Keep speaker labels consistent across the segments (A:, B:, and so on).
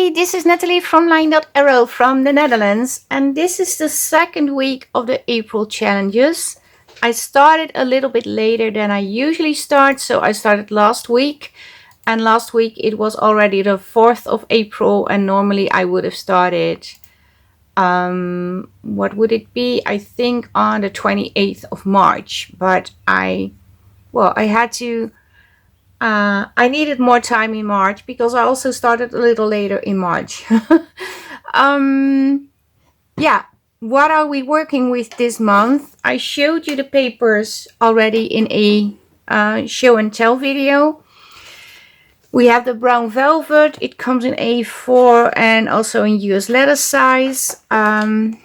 A: Hi, this is Natalie from LineDotArrow from the Netherlands, and this is the second week of the April challenges. I started a little bit later than I usually start, so I started last week, and last week it was already the 4th of April, and normally I would have started, what would it be? I think on the 28th of March, but I had to I needed more time in March because I also started a little later in March. Yeah, what are we working with this month? I showed you the papers already in a show and tell video. We have the brown velvet. It comes in A4 and also in US letter size. Oh,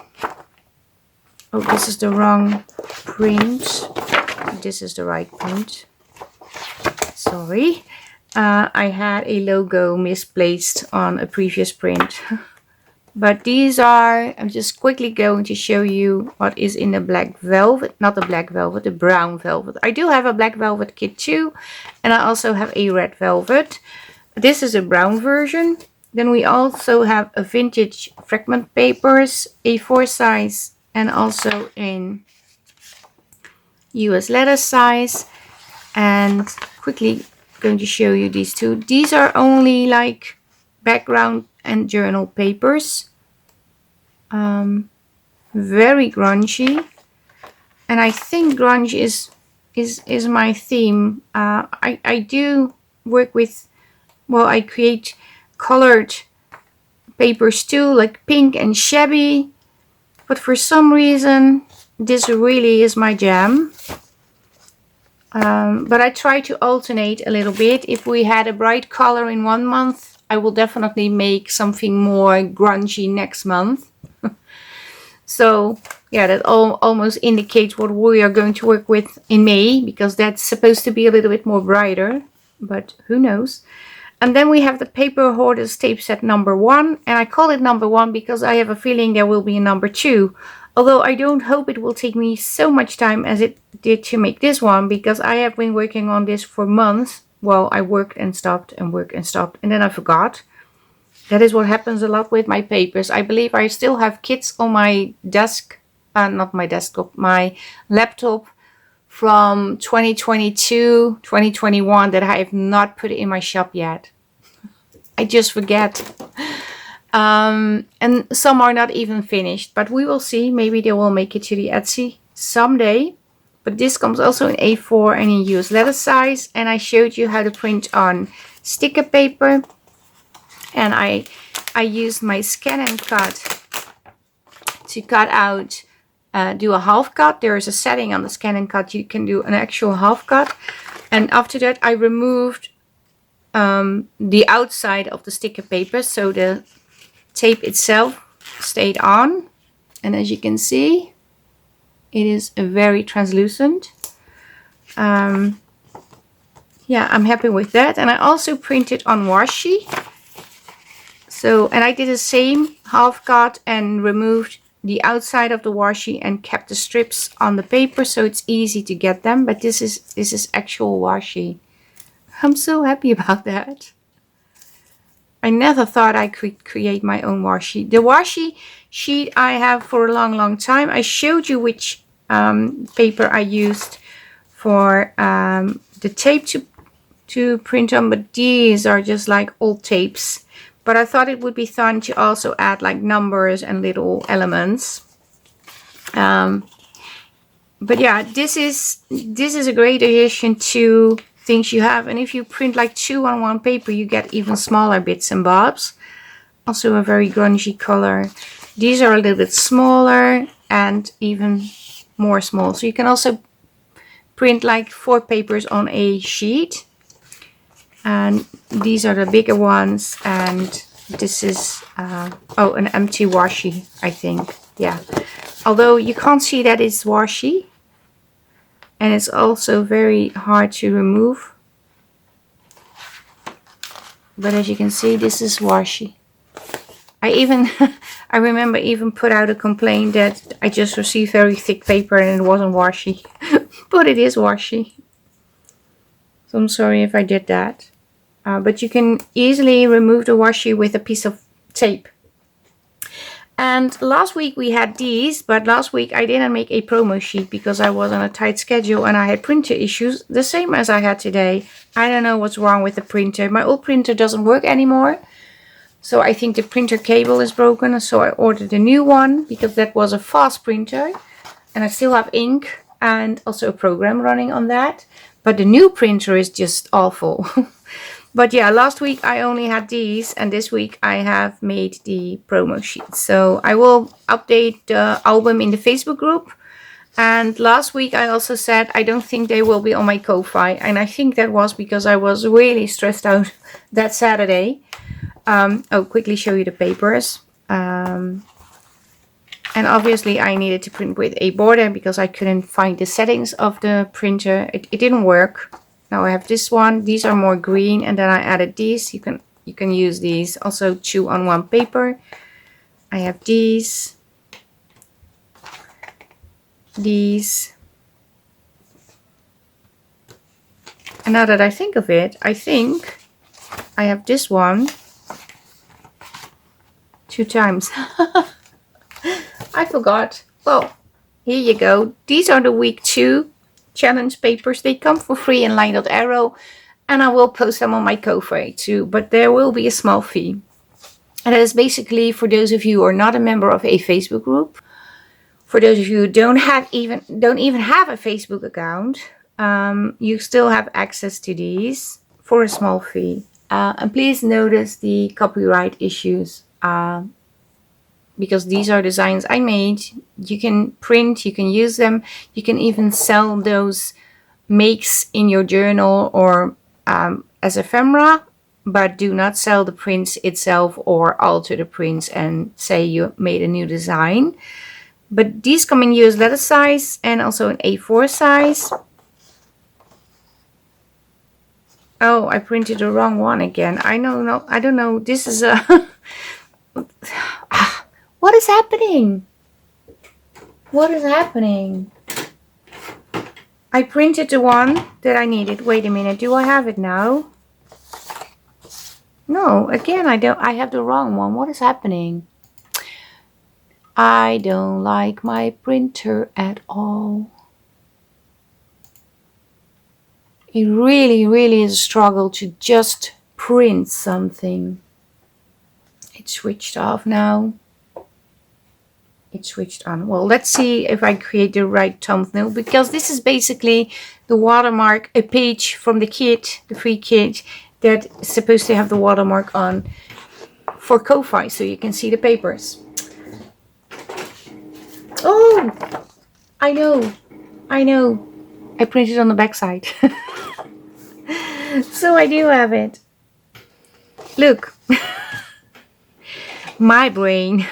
A: this is the wrong print. This is the right print. Sorry, I had a logo misplaced on a previous print. But these are, I'm just quickly going to show you what is in the black velvet, not the black velvet, the brown velvet. I do have a black velvet kit too, and I also have a red velvet. This is a brown version. Then we also have a vintage fragment papers, A4 size, and also in US letter size. And quickly going to show you these two. These are only like background and journal papers. Very grungy, and I think grunge is my theme. I do work with, well, I create colored papers too, like pink and shabby, but for some reason this really is my jam. But I try to alternate a little bit. If we had a bright color in one month, I will definitely make something more grungy next month. So yeah, that almost indicates what we are going to work with in May, because that's supposed to be a little bit more brighter, but who knows. And then we have the Paper Hoarders tape set number 1, and I call it number 1 because I have a feeling there will be a number 2. Although I don't hope it will take me so much time as it did to make this one, because I have been working on this for months. Well, I worked and stopped and worked and stopped, and then I forgot. That is what happens a lot with my papers. I believe I still have kits on my desk, not my desktop, my laptop from 2022, 2021 that I have not put in my shop yet. I just forget. And some are not even finished, but we will see. Maybe they will make it to the Etsy someday. But this comes also in A4 and in US letter size, and I showed you how to print on sticker paper, and I used my scan and cut to cut out, do a half cut. There is a setting on the scan and cut, you can do an actual half cut, and after that I removed the outside of the sticker paper, so the tape itself stayed on, and as you can see, it is very translucent. Yeah, I'm happy with that. And I also printed on washi. So, and I did the same half cut and removed the outside of the washi and kept the strips on the paper, so it's easy to get them. But this is actual washi. I'm so happy about that. I never thought I could create my own washi. The washi sheet I have for a long time. I showed you which paper I used for the tape to print on, but these are just like old tapes. But I thought it would be fun to also add like numbers and little elements. But yeah, this is a great addition to things you have, and if you print like 2 on one paper, you get even smaller bits and bobs. Also a very grungy color. These are a little bit smaller and even more small, so you can also print like 4 papers on a sheet. And these are the bigger ones, and this is oh, an empty washi, I think. Yeah, although you can't see that it's washi, and it's also very hard to remove, but as you can see, this is washi. I even I remember even put out a complaint that I just received very thick paper and it wasn't washi. But it is washi, so I'm sorry if I did that. But you can easily remove the washi with a piece of tape. And last week we had these, but last week I didn't make a promo sheet because I was on a tight schedule and I had printer issues, the same as I had today. I don't know what's wrong with the printer. My old printer doesn't work anymore. So I think the printer cable is broken. So I ordered a new one because that was a fast printer. And I still have ink and also a program running on that. But the new printer is just awful. But yeah, last week I only had these and this week I have made the promo sheet. So I will update the album in the Facebook group. And last week I also said I don't think they will be on my Ko-Fi. And I think that was because I was really stressed out that Saturday. I'll quickly show you the papers. And obviously I needed to print with a border because I couldn't find the settings of the printer. It didn't work. Now I have this one. These are more green, and then I added these. You can use these. Also 2-on-1 paper. I have these. These. And now that I think of it, I think I have this one 2 times. I forgot. Well, here you go. These are the week 2 challenge papers. They come for free in LineDotArrow, and I will post them on my Ko-Fi too, but there will be a small fee. And that is basically for those of you who are not a member of a Facebook group. For those of you who don't even have a Facebook account, you still have access to these for a small fee. And please notice the copyright issues, because these are designs I made. You can print, you can use them, you can even sell those makes in your journal or as ephemera, but do not sell the prints itself or alter the prints and say you made a new design. But these come in US letter size and also in A4 size. Oh, I printed the wrong one again. I don't know. This is a what is happening? What is happening? I printed the one that I needed. Wait a minute. Do I have it now? No, again, I don't. I have the wrong one. What is happening? I don't like my printer at all. It really, really is a struggle to just print something. It switched off now. It switched on. Well, let's see if I create the right thumbnail, because this is basically the watermark, a page from the kit, the free kit, that is supposed to have the watermark on for Ko-Fi, so you can see the papers. Oh, I know. I printed on the back side. So I do have it. Look. My brain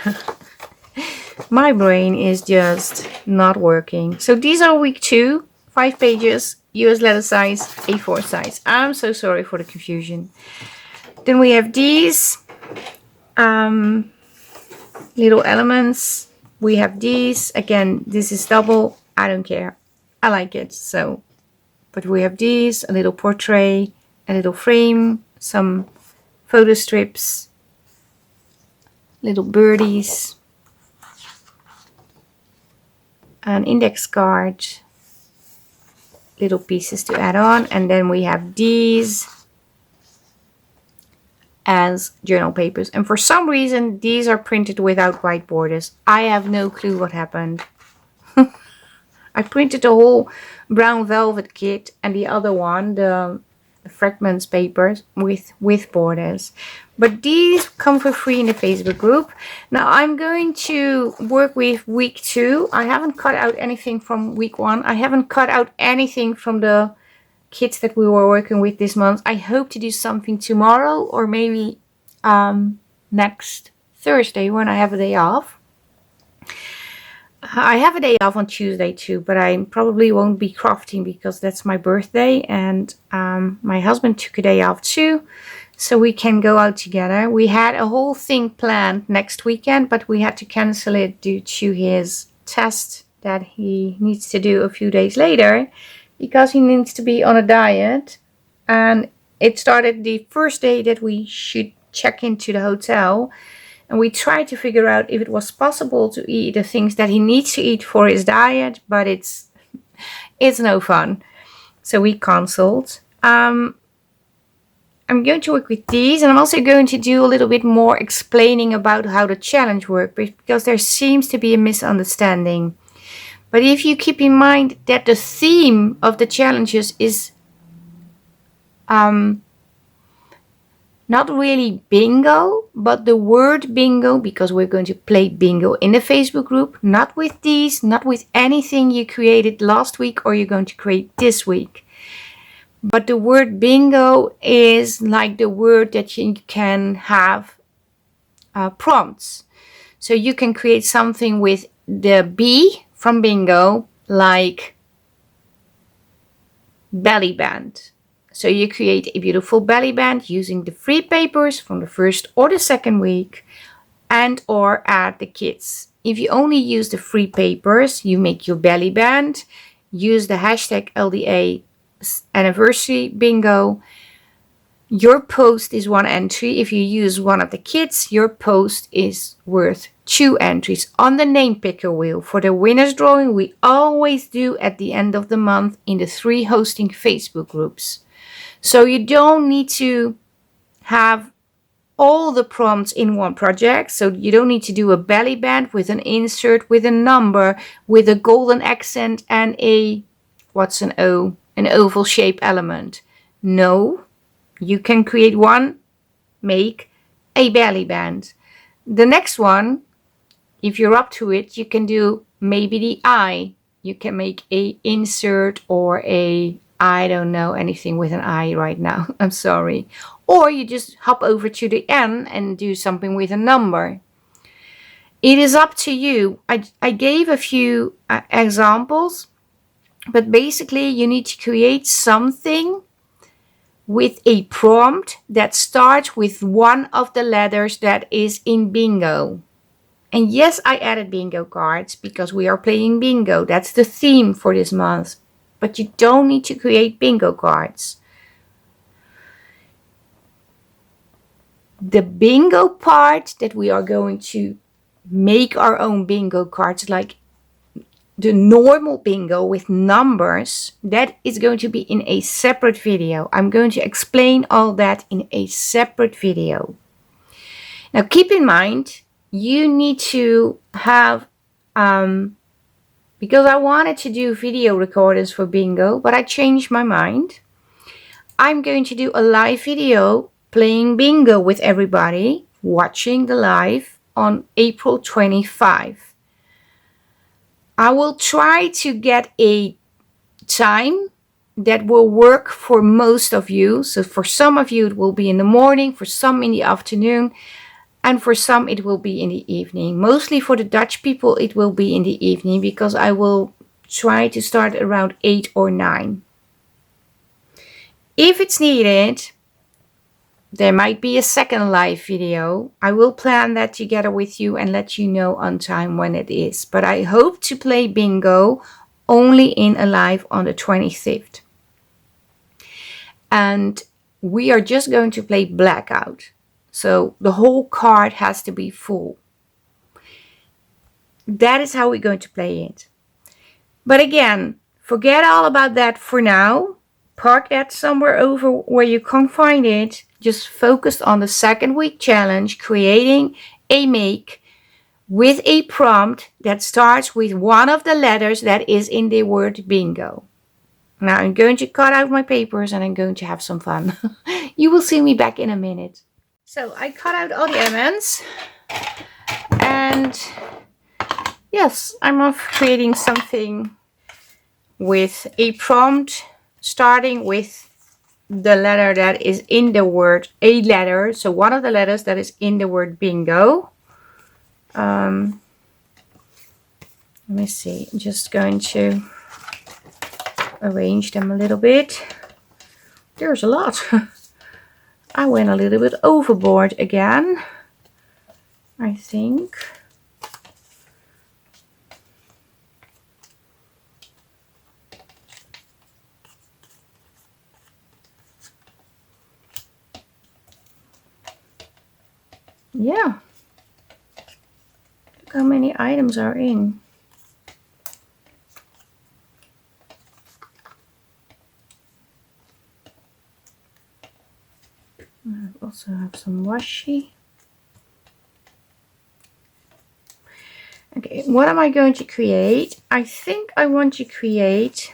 A: is just not working. So these are week 2, 5 pages, US letter size, A4 size. I'm so sorry for the confusion. Then we have these little elements. We have these. Again, this is double. I don't care. I like it. So, but we have these, a little portrait, a little frame, some photo strips, little birdies, an index card, little pieces to add on, and then we have these as journal papers. And for some reason these are printed without white borders. I have no clue what happened. I printed the whole brown velvet kit and the other one, the Fragments papers with borders. But these come for free in the Facebook group. Now I'm going to work with week 2. I haven't cut out anything from week 1. I haven't cut out anything from the kits that we were working with this month. I hope to do something tomorrow or maybe next Thursday when I have a day off. I have a day off on Tuesday too, but I probably won't be crafting because that's my birthday, and my husband took a day off too, so we can go out together. We had a whole thing planned next weekend, but we had to cancel it due to his test that he needs to do a few days later because he needs to be on a diet. And it started the first day that we should check into the hotel. And we tried to figure out if it was possible to eat the things that he needs to eat for his diet, but it's no fun. So we canceled. I'm going to work with these, and I'm also going to do a little bit more explaining about how the challenge works, because there seems to be a misunderstanding. But if you keep in mind that the theme of the challenges is not really bingo, but the word bingo, because we're going to play bingo in the Facebook group, not with these, not with anything you created last week or you're going to create this week. But the word bingo is like the word that you can have prompts. So you can create something with the B from bingo, like belly band. So you create a beautiful belly band using the free papers from the first or the second week, and or add the kits. If you only use the free papers, you make your belly band, use the hashtag LDA anniversary bingo. Your post is 1 entry. If you use one of the kits, your post is worth 2 entries on the name picker wheel. For the winners drawing, we always do at the end of the month in the 3 hosting Facebook groups. So you don't need to have all the prompts in one project. So you don't need to do a belly band with an insert, with a number, with a golden accent and a, what's an O? An oval shape element. No, you can create one, make a belly band. The next one, if you're up to it, you can do maybe the I. You can make a insert or a, I don't know anything with an I right now. I'm sorry. Or you just hop over to the N and do something with a number. It is up to you. I gave a few examples, but basically you need to create something with a prompt that starts with one of the letters that is in bingo. And yes, I added bingo cards because we are playing bingo. That's the theme for this month. But you don't need to create bingo cards. The bingo part that we are going to make our own bingo cards, like the normal bingo with numbers, that is going to be in a separate video. I'm going to explain all that in a separate video. Now keep in mind, you need to have, because I wanted to do video recordings for bingo, but I changed my mind. I'm going to do a live video playing bingo with everybody, watching the live on April 25. I will try to get a time that will work for most of you. So for some of you, it will be in the morning, for some in the afternoon, and for some it will be in the evening. Mostly for the Dutch people, it will be in the evening because I will try to start around 8 or 9. If it's needed, there might be a second live video. I will plan that together with you and let you know on time when it is. But I hope to play bingo only in a live on the 25th. And we are just going to play blackout. So the whole card has to be full. That is how we're going to play it. But again, forget all about that for now. Park that somewhere over where you can't find it. Just focus on the second week challenge, creating a make with a prompt that starts with one of the letters that is in the word bingo. Now I'm going to cut out my papers and I'm going to have some fun. You will see me back in a minute. So I cut out all the elements and yes, I'm off creating something with a prompt starting with the letter that is in the word, a letter, so one of the letters that is in the word bingo. Let me see, I'm just going to arrange them a little bit. There's a lot. I went a little bit overboard again, I think. Yeah. Look how many items are in. I also have some washi. Okay, what am I going to create? I think I want to create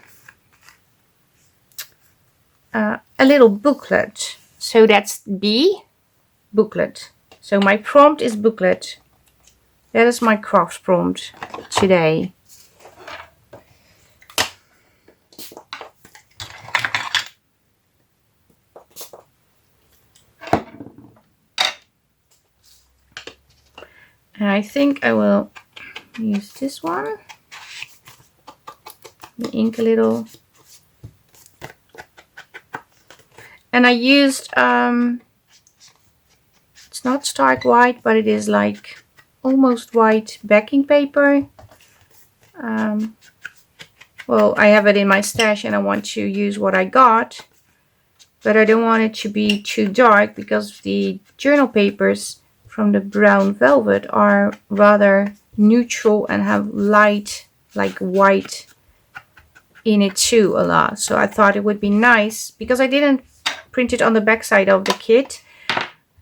A: a little booklet. So that's B, booklet. So my prompt is booklet. That is my craft prompt today. And I think I will use this one. The ink a little. And I used, it's not stark white, but it is like almost white backing paper. Well, I have it in my stash and I want to use what I got. But I don't want it to be too dark because the journal papers from the brown velvet are rather neutral and have light, like white in it too a lot. So I thought it would be nice because I didn't print it on the back side of the kit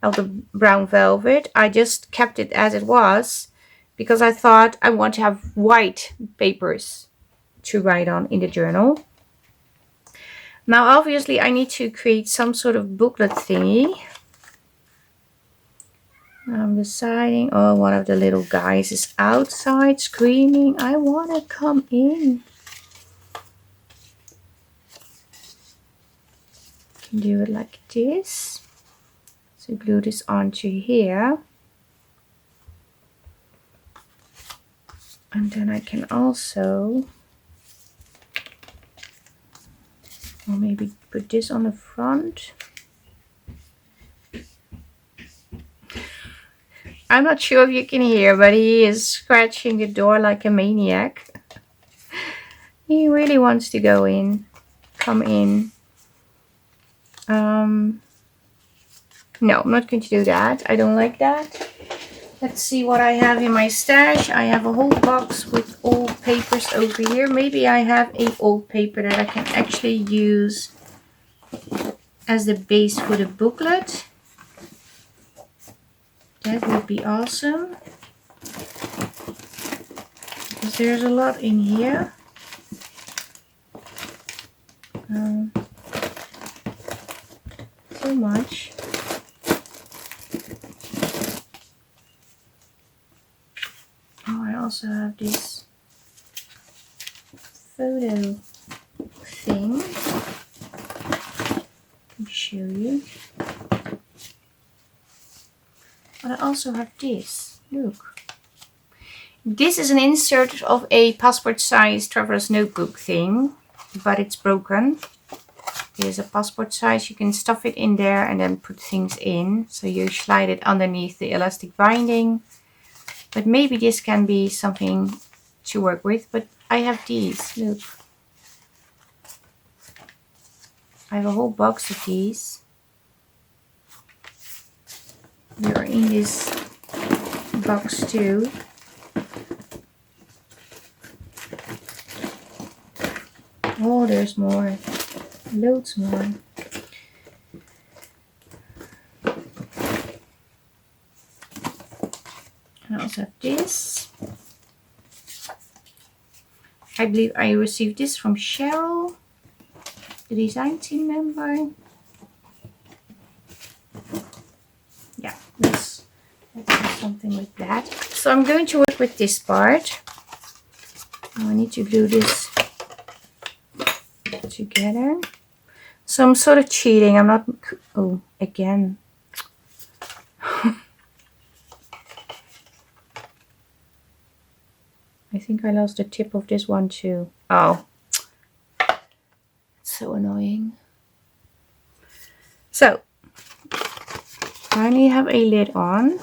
A: of the brown velvet. I just kept it as it was because I thought I want to have white papers to write on in the journal. Now obviously I need to create some sort of booklet thingy. I'm deciding, oh, one of the little guys is outside screaming, I want to come in. Can do it like this. So glue this onto here. And then I can also, or maybe put this on the front. I'm not sure if you can hear, but he is scratching the door like a maniac. He really wants to go in, come in. No, I'm not going to do that. I don't like that. Let's see what I have in my stash. I have a whole box with old papers over here. Maybe I have a old paper that I can actually use as the base for the booklet. That would be awesome. Because there's a lot in here. So much. Oh, I also have this photo thing. Let me show you. But I also have this. Look. This is an insert of a passport size traveler's notebook thing, but it's broken. It is a passport size. You can stuff it in there and then put things in. So you slide it underneath the elastic binding. But maybe this can be something to work with. But I have these. Look. I have a whole box of these. They are in this box too. Oh, there's more. Loads more. And I also have this. I believe I received this from Cheryl, the design team member. Yeah, let's do something with that. So I'm going to work with this part. Now I need to glue this together. So I'm sort of cheating. I'm not, oh, again. I think I lost the tip of this one too. Oh, so annoying. So, finally have a lid on.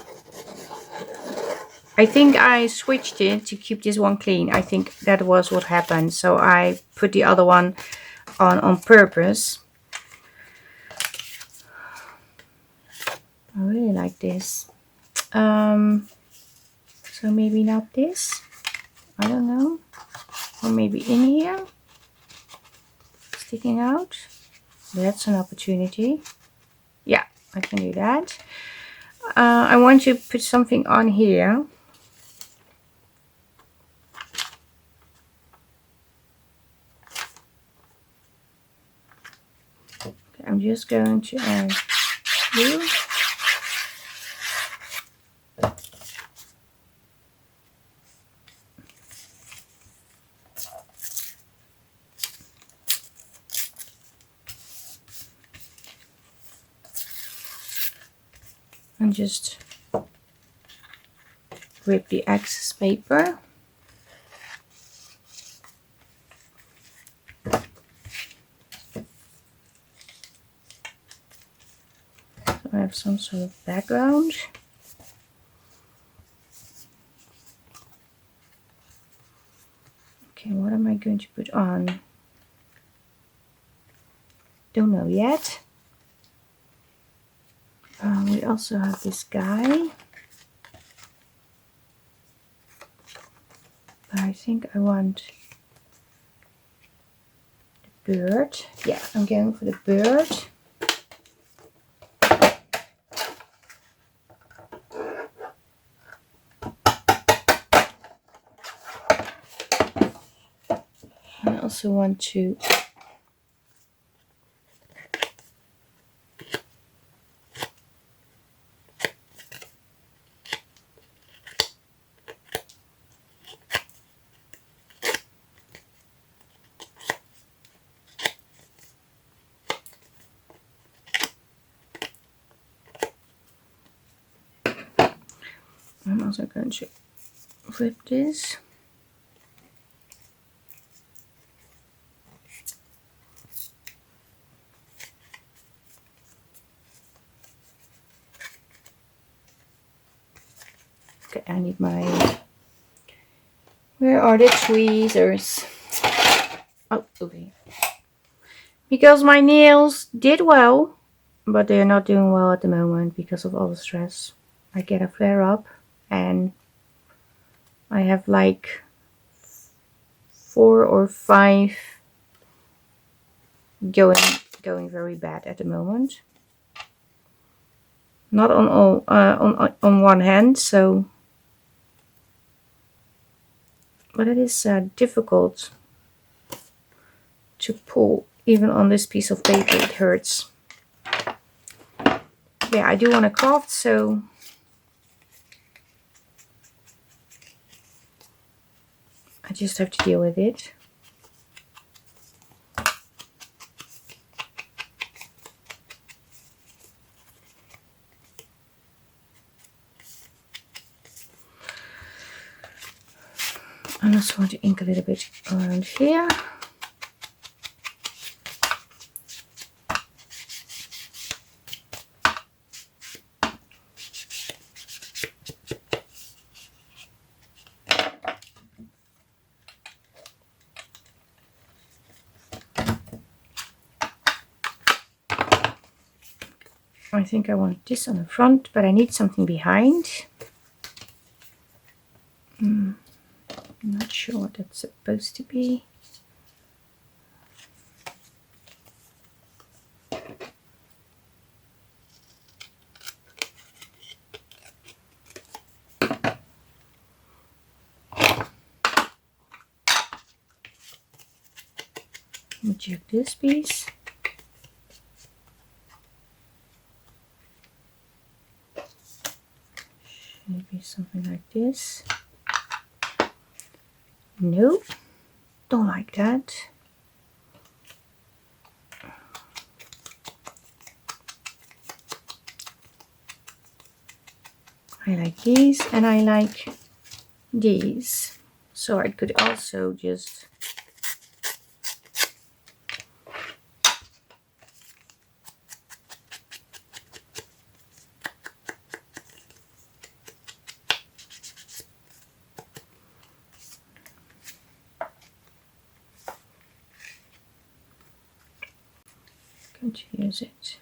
A: I think I switched it to keep this one clean. I think that was what happened. So I put the other one on purpose. I really like this. So So maybe not this. I don't know. Or maybe in here. Sticking out. That's an opportunity. Yeah, I can do that. I want to put something on here. Okay, I'm just going to add glue. And just rip the excess paper. So I have some sort of background. Okay, what am I going to put on? Don't know yet. We also have this guy. But I think I want the bird. Yeah, I'm going for the bird. I also want to I'm also going to flip this. Okay, I need my... Where are the tweezers? Oh, okay. Because my nails did well, but they're not doing well at the moment because of all the stress. I get a flare up and I have like 4 or 5 going very bad at the moment. Not on all on one hand, so but it is difficult to pull even on this piece of paper. It hurts. Yeah, I do want to craft, so I just have to deal with it. I also want to ink a little bit around here. I think I want this on the front, but I need something behind. I'm not sure what that's supposed to be. Let me check this piece. Should be something like this. Nope, don't like that. I like these and I like these. So I could also just to use it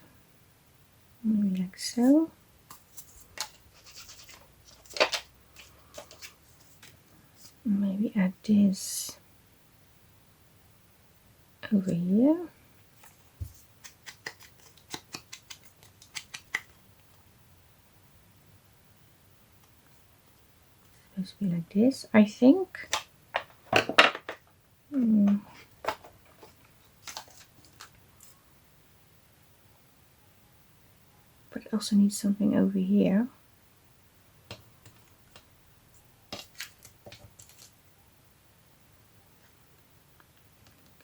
A: maybe like so. Maybe add this over here. Supposed to be like this, I think. But it also needs something over here.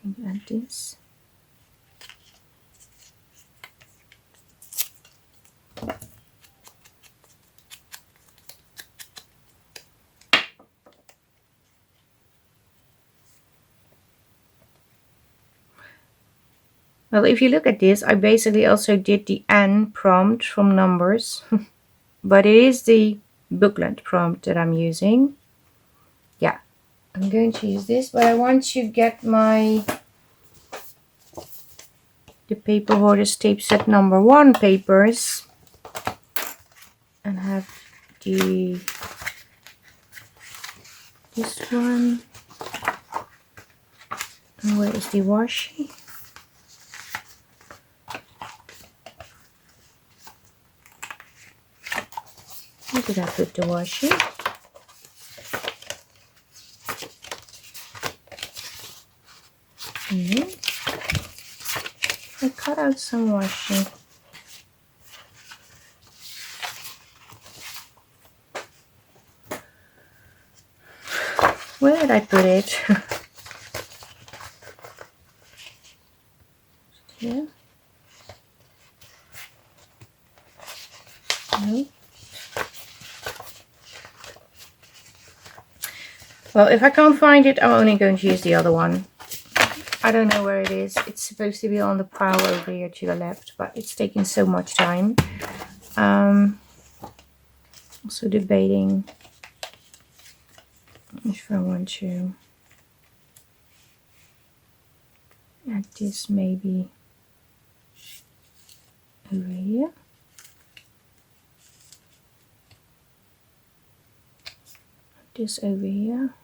A: I'm going to add this. Well, if you look at this, I basically also did the N prompt from Numbers, but it is the booklet prompt that I'm using. Yeah, I'm going to use this, but I want to get the Paper Hoarders tape set number 1 papers and have this one. And where is the washi? Where did I put the washi? I cut out some washi. Where did I put it? Here? No. Well, if I can't find it, I'm only going to use the other one. I don't know where it is. It's supposed to be on the pile over here to the left, but it's taking so much time. Also debating if I want to add this maybe over here. This over here.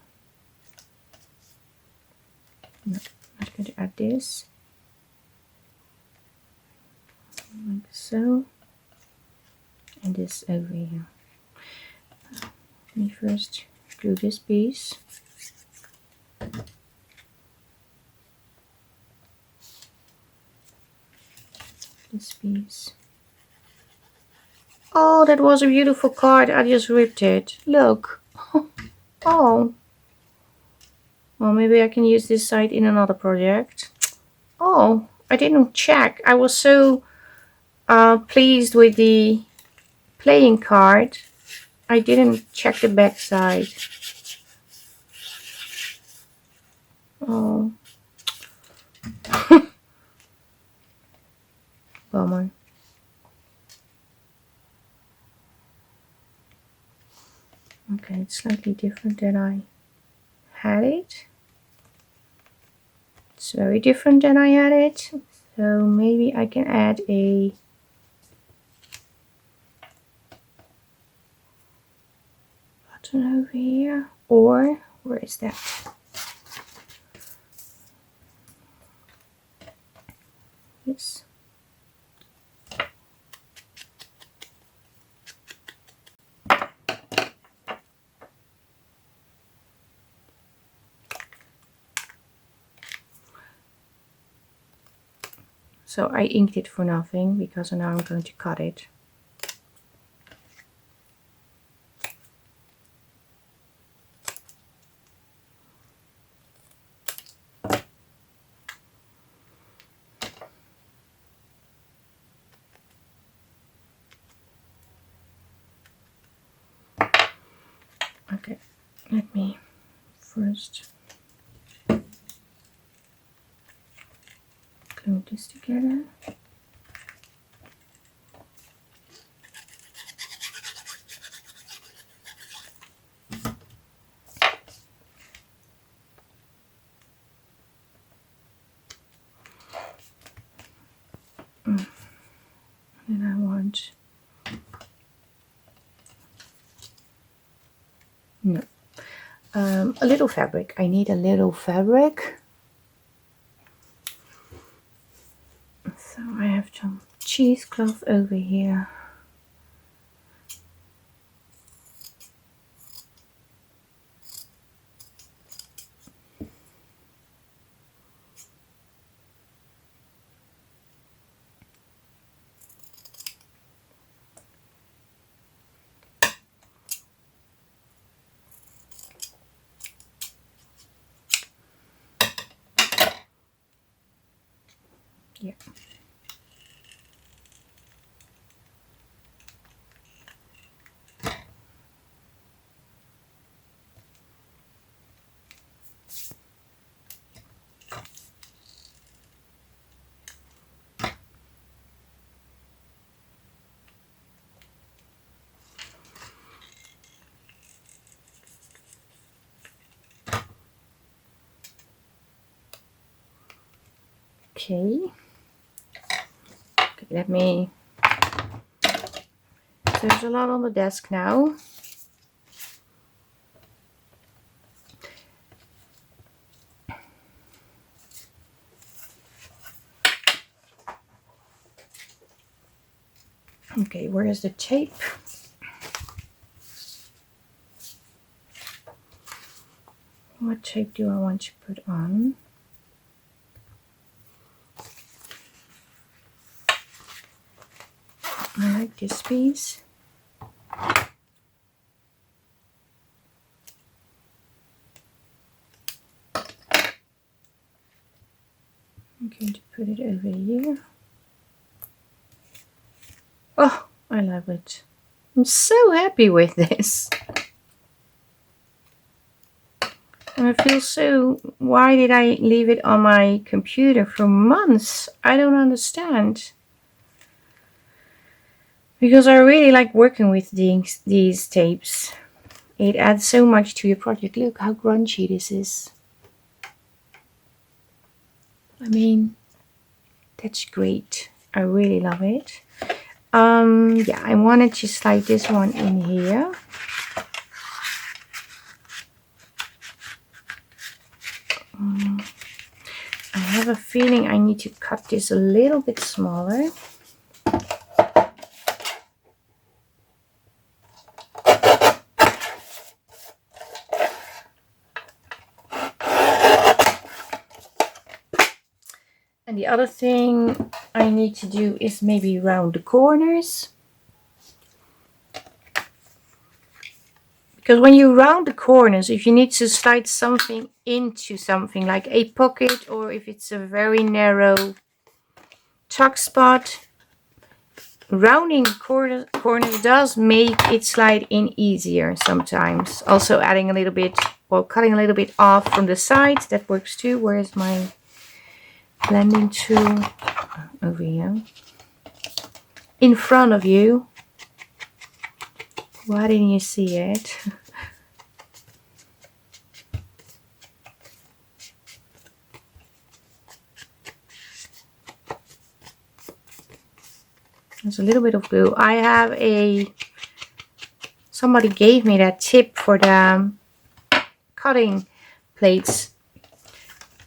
A: No, I'm going to add this like so, and this over here. Let me first glue this piece. This piece. Oh, that was a beautiful card. I just ripped it. Look. Oh. Well, maybe I can use this side in another project. Oh, I didn't check. I was so pleased with the playing card. I didn't check the back side. Oh. Bummer. Okay, it's slightly different than I had it. It's very different than I had it. So maybe I can add a button over here. Or, where is that? This. So I inked it for nothing because now I'm going to cut it. Okay, let me first glue this together. And I want A little fabric. I need a little fabric. So I have some cheesecloth over here. Yeah. Okay. Okay, let me. There's a lot on the desk now. Okay, where is the tape? What tape do I want to put on? I like this piece. I'm going to put it over here. Oh, I love it. I'm so happy with this. And I feel so, why did I leave it on my computer for months? I don't understand. Because I really like working with these tapes. It adds so much to your project. Look how grungy this is. I mean, that's great. I really love it. Yeah, I wanted to slide this one in here. I have a feeling I need to cut this a little bit smaller. And the other thing I need to do is maybe round the corners. Because when you round the corners, if you need to slide something into something like a pocket, or if it's a very narrow tuck spot, rounding corners does make it slide in easier sometimes. Also adding a little bit, or cutting a little bit off from the sides, that works too. Where is my blending tool? Over here. In front of you. Why didn't you see it? There's a little bit of glue. I have somebody gave me that tip for the cutting plates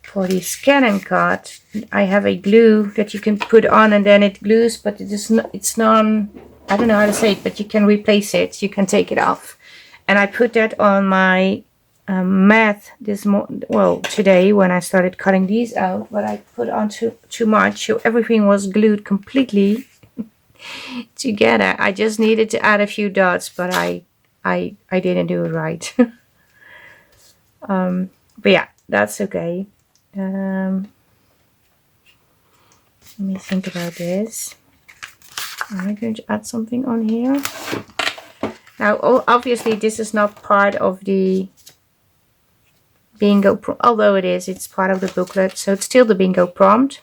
A: for the scan and cut. I have a glue that you can put on and then it glues, but it's non, I don't know how to say it, but you can replace it. You can take it off. And I put that on my mat today when I started cutting these out, but I put on too much, so everything was glued completely together. I just needed to add a few dots, but I didn't do it right. But yeah, that's okay. Let me think about this. Am I going to add something on here? Now, obviously, this is not part of the bingo, although it's part of the booklet, so it's still the bingo prompt.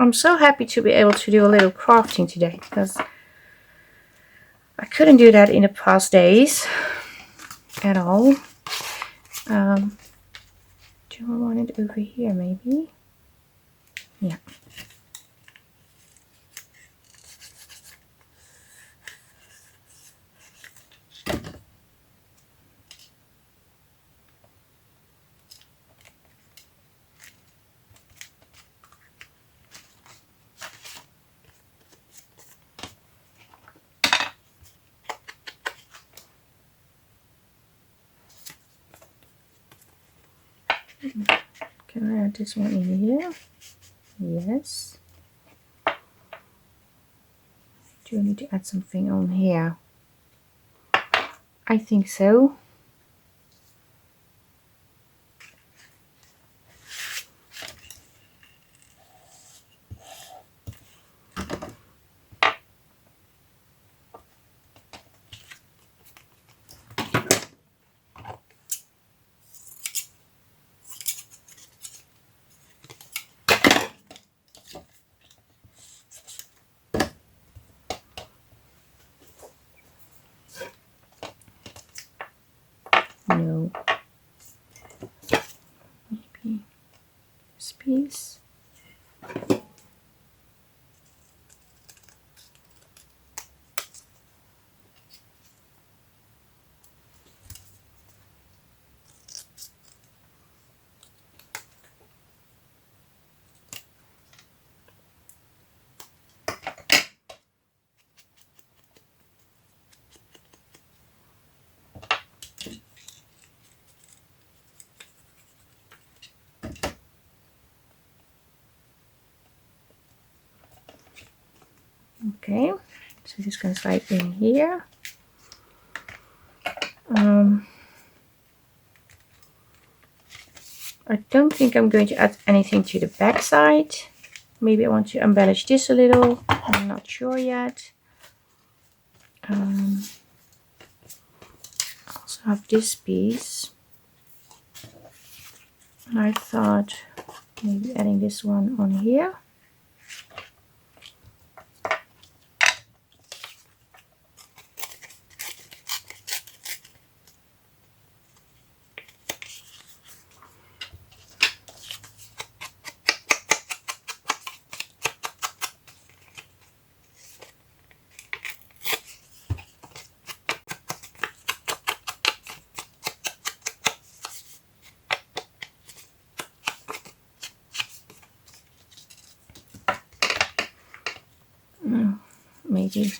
A: I'm so happy to be able to do a little crafting today, because I couldn't do that in the past days at all. Do I want it over here maybe? Yeah. Can I add this one in here? Yes. Do I need to add something on here? I think so. No. Maybe this piece. Okay, so this goes right in here. I don't think I'm going to add anything to the back side. Maybe I want to embellish this a little. I'm not sure yet. I also have this piece. And I thought maybe adding this one on here. Maybe.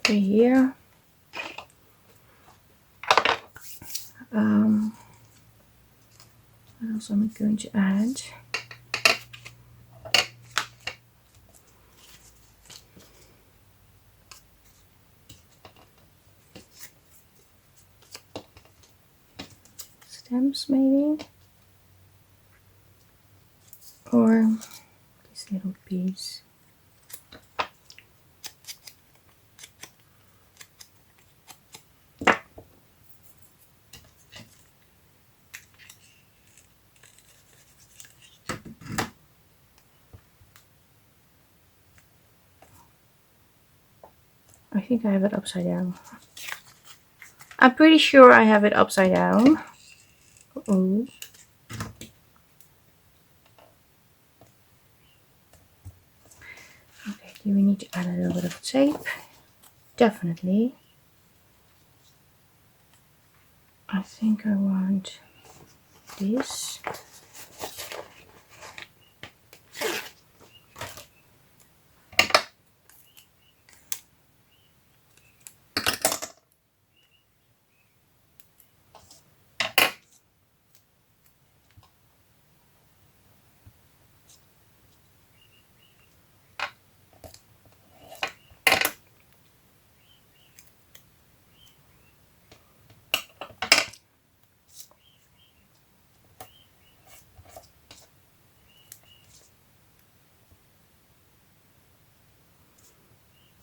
A: Over here. What else am I going to add? Stems maybe? Or this little piece. I think I have it upside down. I'm pretty sure I have it upside down. Uh-oh. Okay, do we need to add a little bit of tape? Definitely. I think I want this.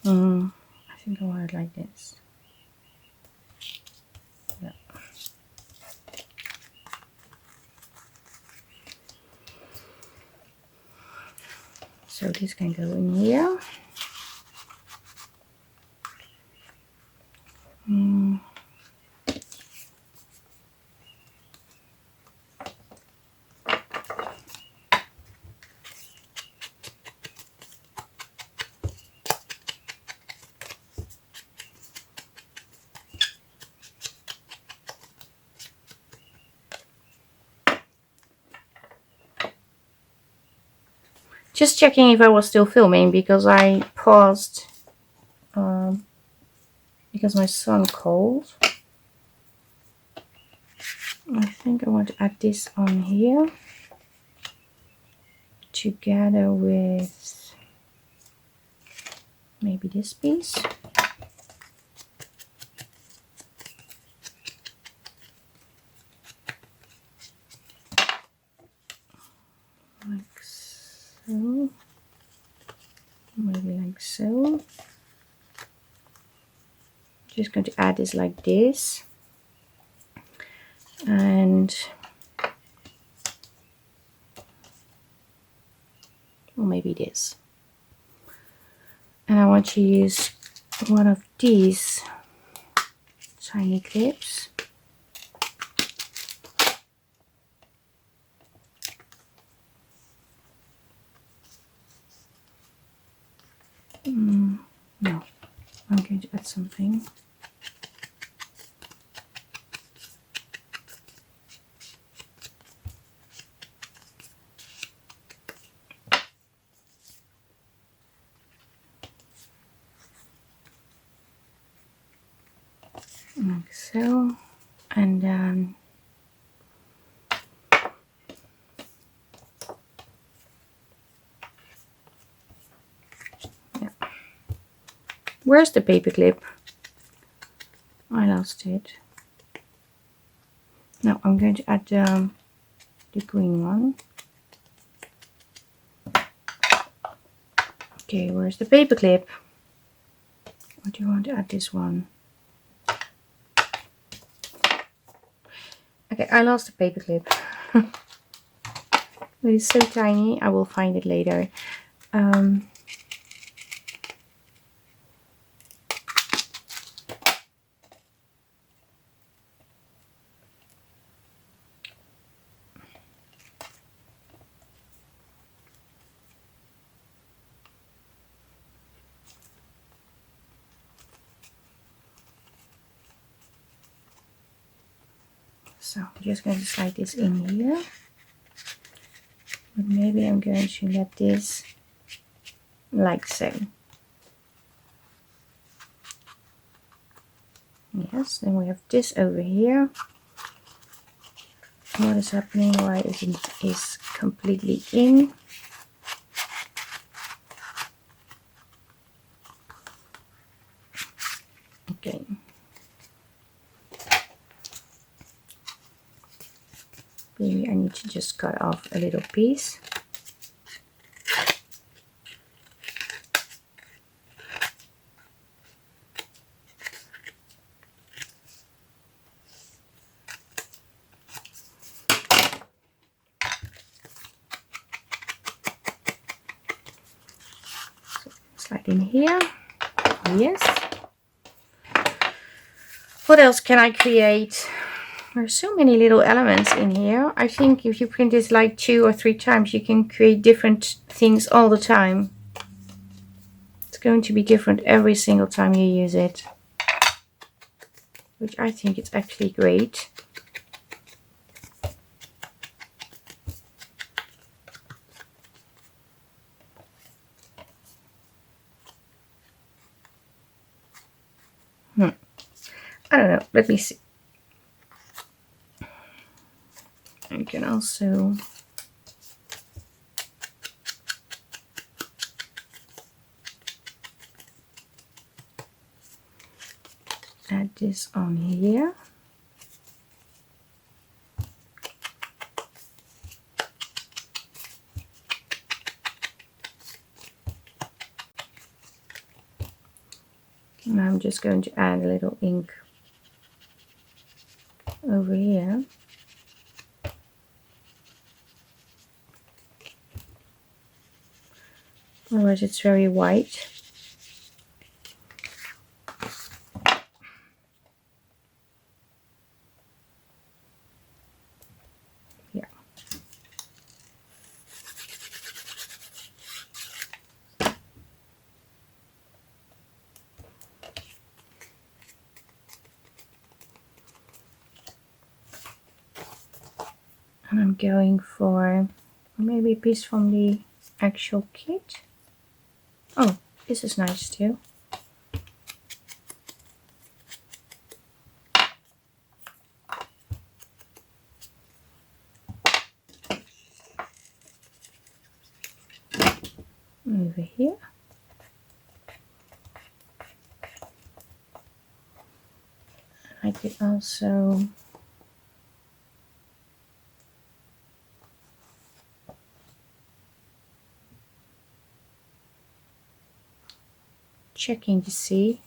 A: I think I want it like this. Yeah. So this can go in here. Just checking if I was still filming, because I paused because my son called. I think I want to add this on here together with maybe this piece. Like so. Maybe like so. Just going to add this like this. And or maybe this. And I want to use one of these tiny clips. No, I'm going to add something. Like so, and then yeah. Where's the paper clip? I lost it. Now I'm going to add the green one. Okay, where's the paper clip? Or do you want to add this one? Okay, I lost the paper clip. It is so tiny, I will find it later. So I'm just going to slide this in here. But maybe I'm going to let this like so. Yes, then we have this over here. What is happening? Why isn't it completely in? Okay. Maybe I need to just cut off a little piece. Slide in here. Yes. What else can I create? There's so many little elements in here. I think if you print this like 2 or 3 times, you can create different things all the time. It's going to be different every single time you use it, which I think is actually great. I don't know. Let me see. You can also add this on here. I'm just going to add a little ink over here. Otherwise it's very white. Yeah. And I'm going for maybe a piece from the actual kit. Oh, this is nice too. Over here. I could also checking to see.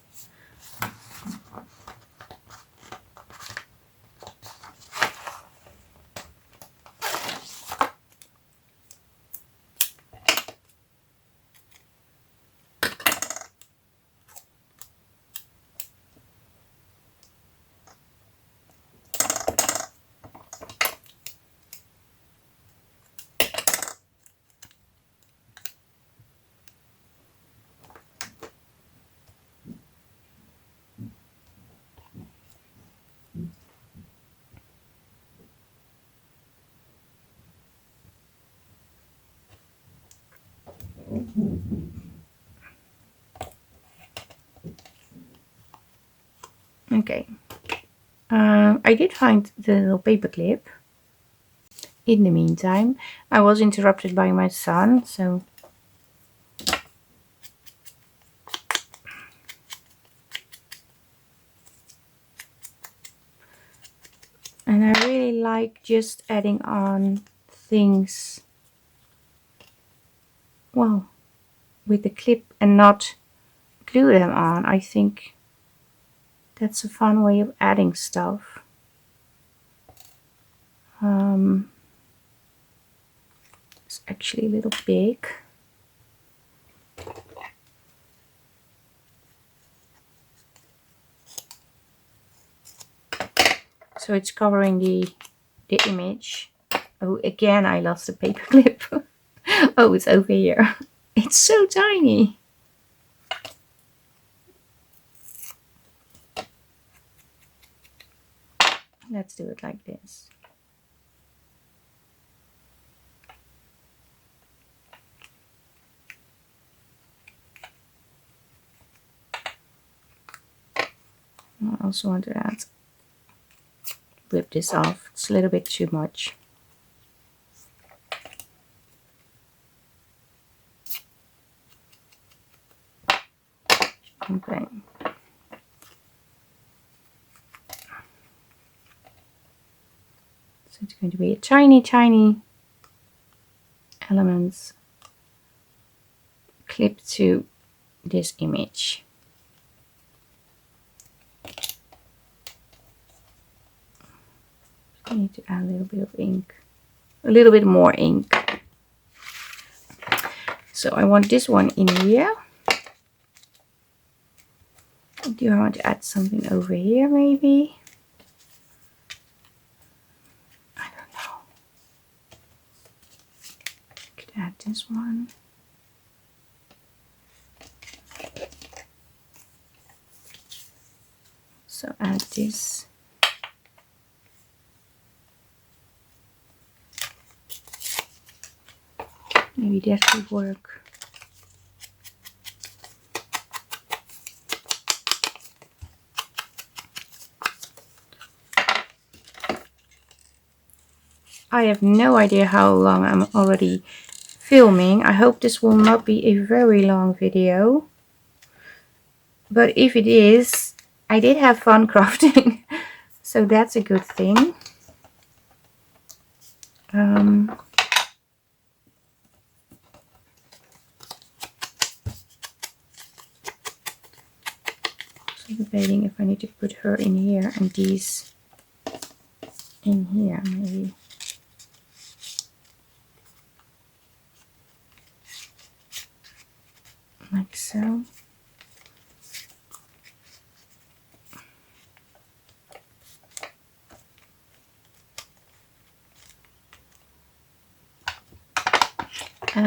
A: Okay. I did find the little paper clip. In the meantime, I was interrupted by my son, so and I really like just adding on things, well, with the clip and not glue them on. I think that's a fun way of adding stuff. It's actually a little big. So it's covering the image. Oh, again, I lost the paper clip. Oh, it's over here. It's so tiny. Let's do it like this. I also want to add, rip this off. It's a little bit too much. Okay. So it's going to be a tiny, tiny elements clipped to this image. I need to add a little bit of ink, a little bit more ink. So I want this one in here. Do I want to add something over here maybe? I don't know. Could add this one. So add this. Maybe that could work. I have no idea how long I'm already filming. I hope this will not be a very long video. But if it is, I did have fun crafting. So that's a good thing. debating if I need to put her in here and these in here, maybe. Like so. Do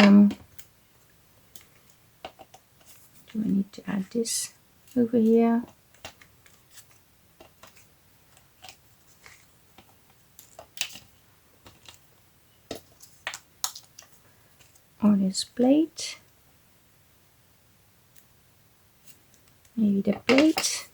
A: I need to add this over here? Or this plate? Maybe the plate.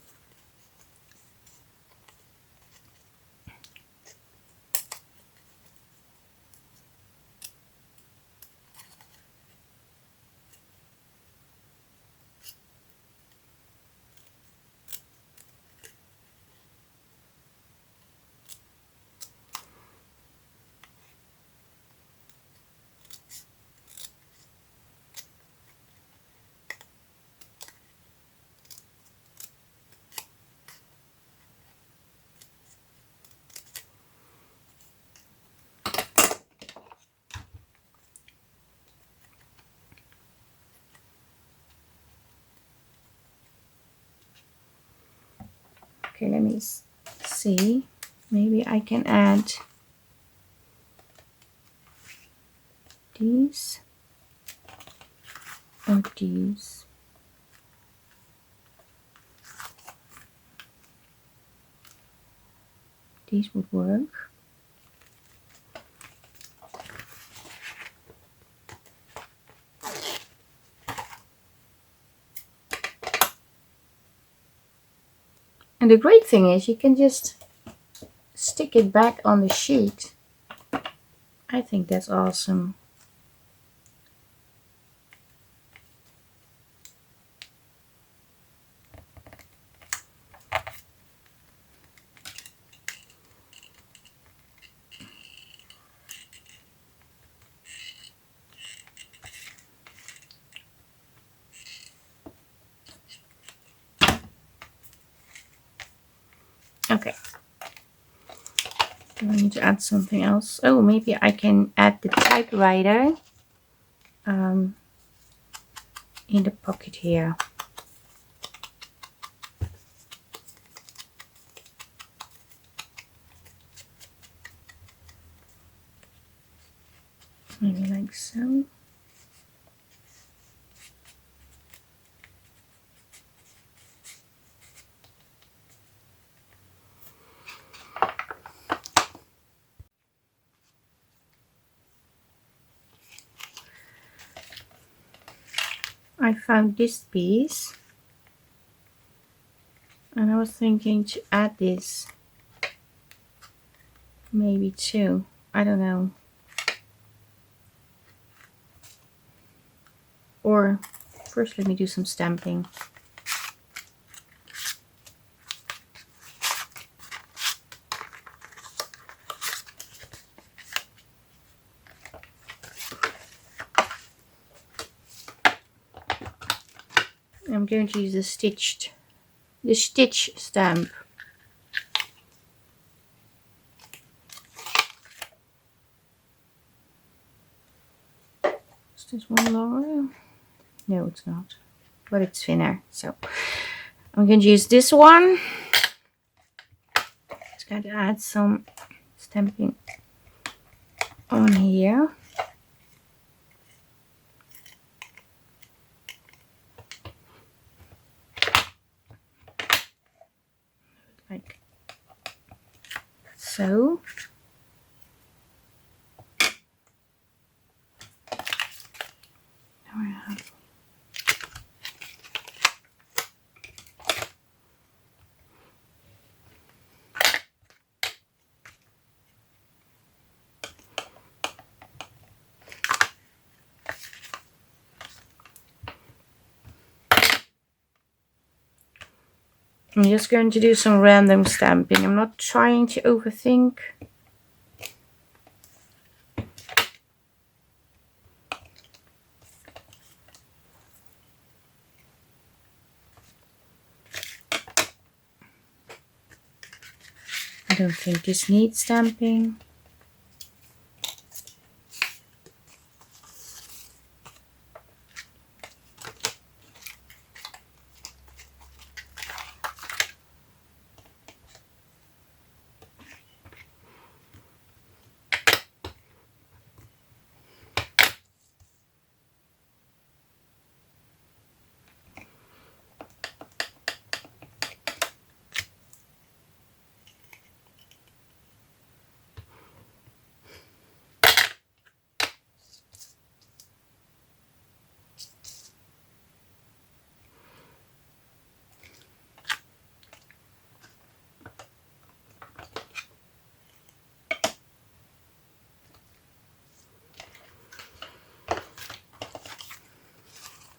A: Okay, let me see. Maybe I can add these or these. These would work. And the great thing is you can just stick it back on the sheet. I think that's awesome. Okay. Do I need to add something else? Oh, maybe I can add the typewriter in the pocket here. Maybe like so. I found this piece and I was thinking to add this maybe too. I don't know. Or first let me do some stamping. I'm going to use the stitch stamp. Is this one longer? No, it's not, but it's thinner. So I'm going to use this one. It's going to add some stamping on here. Like so. Now I have I'm just going to do some random stamping. I'm not trying to overthink. don't think this needs stamping.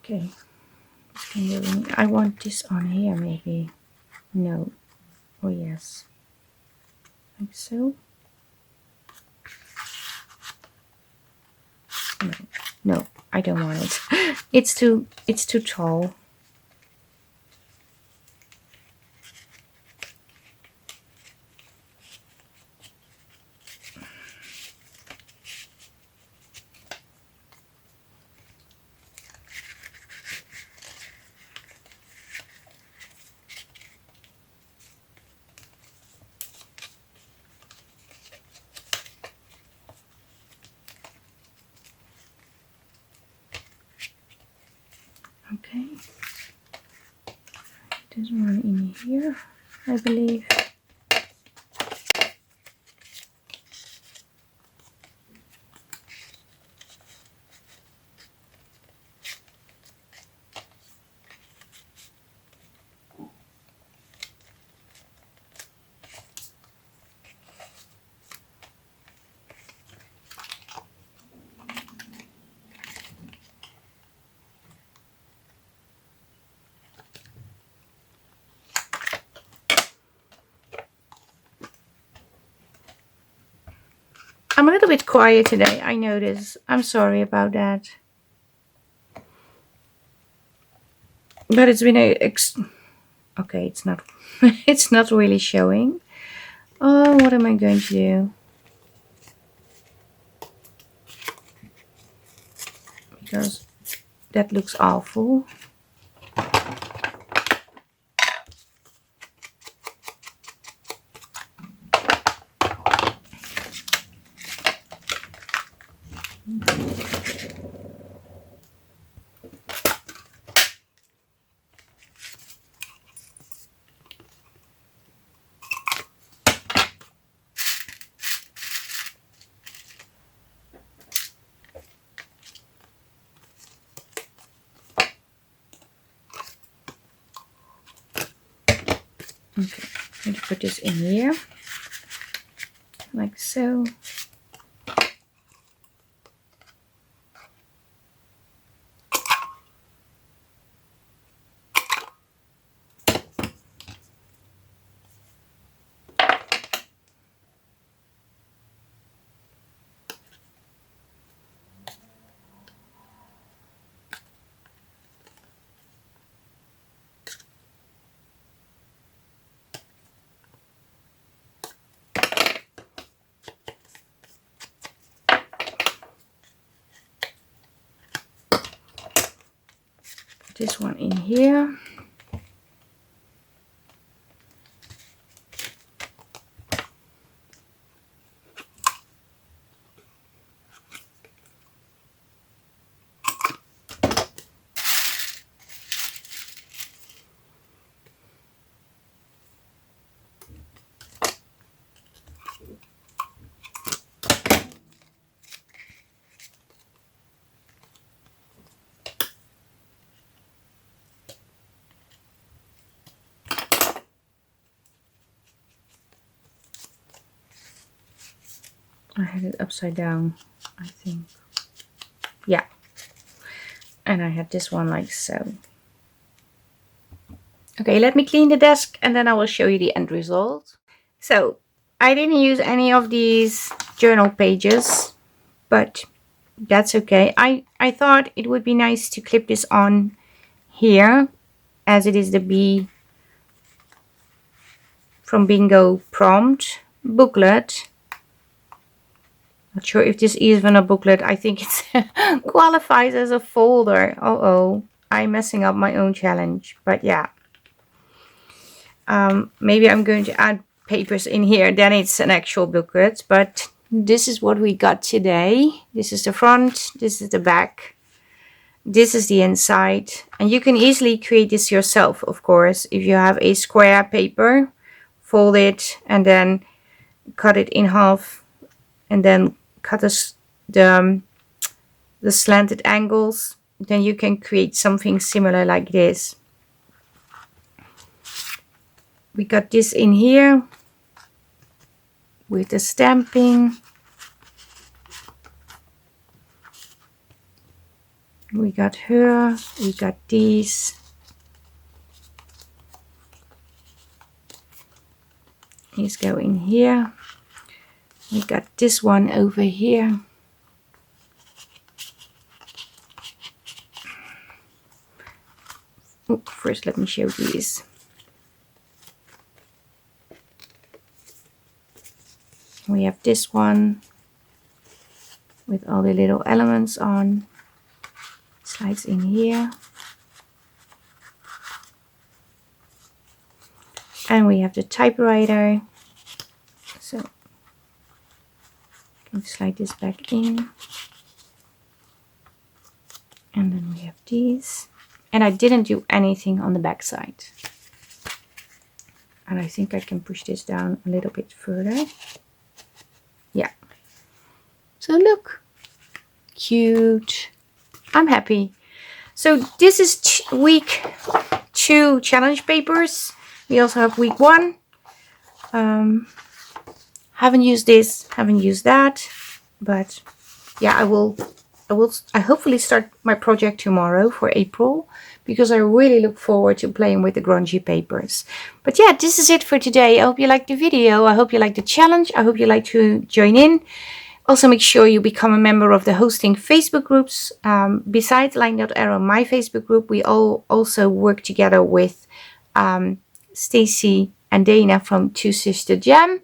A: Okay, I want this on here maybe. No. Oh yes. Like so. No, I don't want it. It's too tall. Okay, there's one in here, I believe. I'm a little bit quiet today, I notice. I'm sorry about that. But it's been okay, it's not it's not really showing. Oh, what am I going to do? Because that looks awful. Okay, I'm going to put this in here, like so. This one in here. I had it upside down, I think. Yeah. And I had this one like so. Okay, let me clean the desk and then I will show you the end result. So, I didn't use any of these journal pages, but that's okay. I thought it would be nice to clip this on here, as it is the B from Bingo prompt. booklet. Not sure if this is even a booklet. I think it qualifies as a folder. Uh-oh, I'm messing up my own challenge. But yeah. Maybe I'm going to add papers in here. Then it's an actual booklet. But this is what we got today. This is the front. This is the back. This is the inside. And you can easily create this yourself, of course. If you have a square paper, fold it and then cut it in half. And then cut the slanted angles, then you can create something similar like this. We got this in here with the stamping. We got her, we got these. These go in here. We got this one over here. Oh, first let me show these. We have this one with all the little elements on. Slides in here. And we have the typewriter. So slide this back in, and then we have these, and I didn't do anything on the back side, and I think I can push this down a little bit further. Yeah, so look, cute. I'm happy. So this is week 2 challenge papers. We also have week 1. Haven't used this, haven't used that, but yeah, I hopefully start my project tomorrow for April, because I really look forward to playing with the grungy papers. But yeah, this is it for today. I hope you liked the video. I hope you liked the challenge. I hope you like to join in. Also, make sure you become a member of the hosting Facebook groups. Besides LineDotArrow, my Facebook group, we all also work together with Stacy and Dana from Two Sister Jam.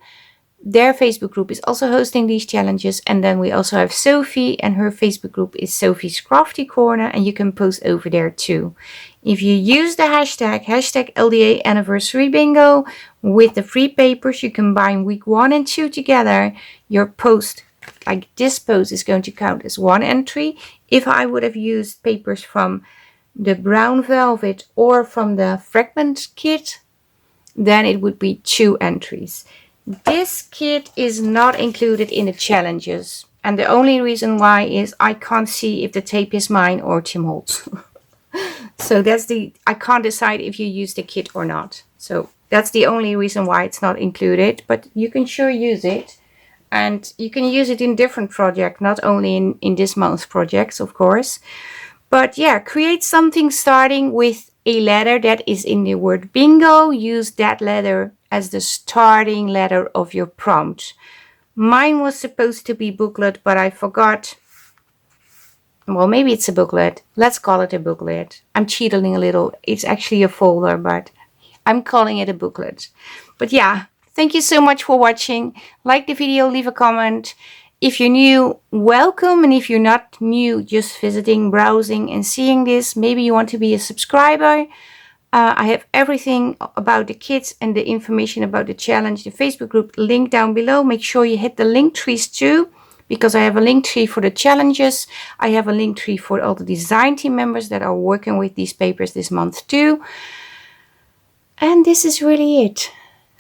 A: Their Facebook group is also hosting these challenges. And then we also have Sophie, and her Facebook group is Sophie's Crafty Corner, and you can post over there too. If you use the hashtag LDA Anniversary Bingo with the free papers, you combine week 1 and 2 together. Your post, like this post, is going to count as 1 entry. If I would have used papers from the brown velvet or from the Fragment kit, then it would be 2 entries. This kit is not included in the challenges, and the only reason why is I can't see if the tape is mine or Tim Holtz. So I can't decide if you use the kit or not. So that's the only reason why it's not included, but you can sure use it. And you can use it in different projects, not only in this month's projects, of course. But yeah, create something starting with a letter that is in the word bingo. Use that letter as the starting letter of your prompt. Mine was supposed to be booklet, but I forgot. Well, maybe it's a booklet. Let's call it a booklet. I'm cheating a little. It's actually a folder, but I'm calling it a booklet. But yeah, thank you so much for watching. Like the video, leave a comment. If you're new, welcome. And if you're not new, just visiting, browsing and seeing this, maybe you want to be a subscriber. I have everything about the kits and the information about the challenge, the Facebook group, linked down below. Make sure you hit the link trees too, because I have a link tree for the challenges. I have a link tree for all the design team members that are working with these papers this month too. And this is really it.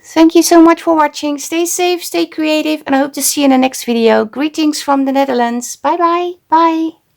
A: Thank you so much for watching. Stay safe, stay creative, and I hope to see you in the next video. Greetings from the Netherlands. Bye bye. Bye.